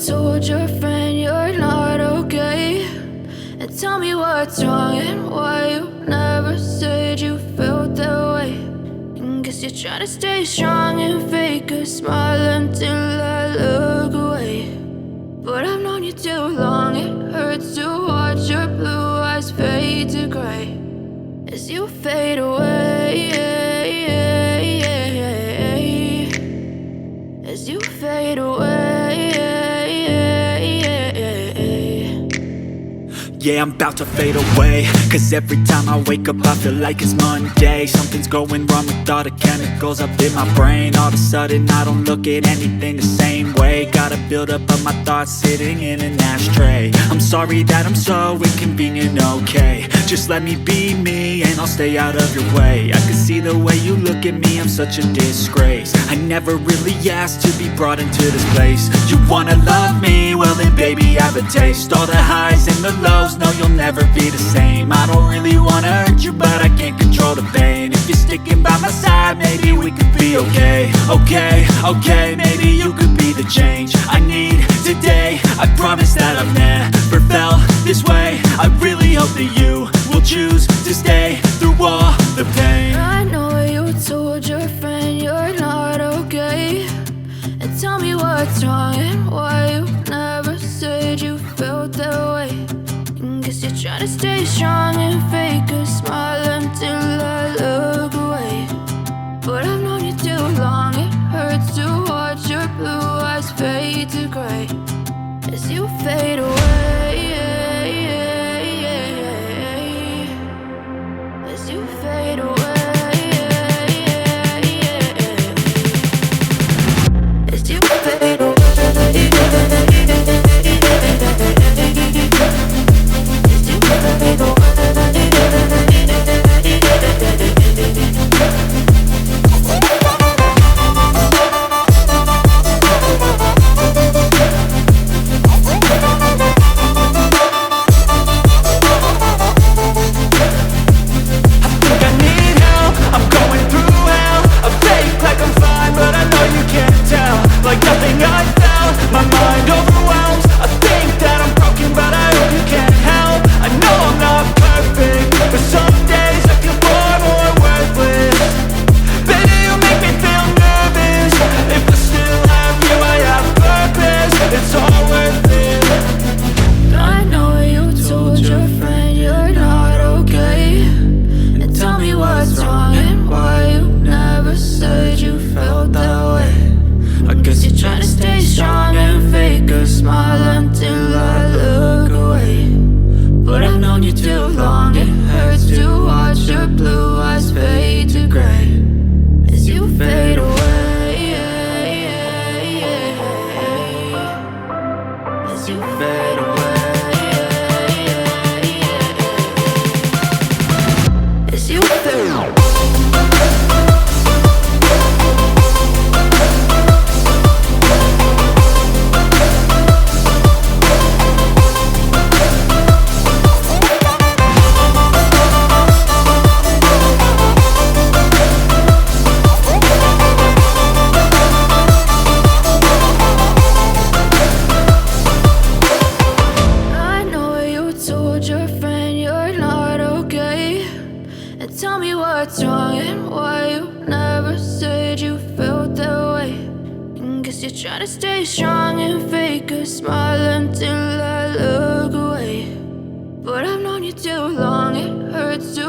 told your friend you're not okay, and tell me what's wrong and why you never said you felt that way. And guess you're trying to stay strong and fake a smile until I look away. But I've known you too long, it hurts to watch your blue eyes fade to gray as you fade away, as you fade away. Yeah, I'm about to fade away, cause every time I wake up I feel like it's Monday. Something's going wrong with all the chemicals up in my brain. All of a sudden I don't look at anything the same way. Gotta build up of my thoughts sitting in an ashtray. I'm sorry that I'm so inconvenient, okay. Just let me be me and I'll stay out of your way. I can see the way you look at me, I'm such a disgrace. I never really asked to be brought into this place. You wanna love me? Well then baby I have a taste. All the highs and the lows, no you'll never be the same. I don't really wanna hurt you but I can't control the pain. If you're sticking by my side maybe we could be okay. Okay, maybe you could be the change I need today. I promise that I've never felt this way. I really hope that you will choose to stay through all the pain. I know you told your friend you're not okay, and tell me what's wrong and why you never said you felt that way. And guess you're trying to stay strong and fake a smile until I look away. But I've known you too long, it hurts to watch your blue eyes fade to gray as you fade away, as you fade away, as you fade away. Tell me what's wrong and why you never said you felt that way. And guess you're trying to stay strong and fake a smile until I look away. But I've known you too long, it hurts to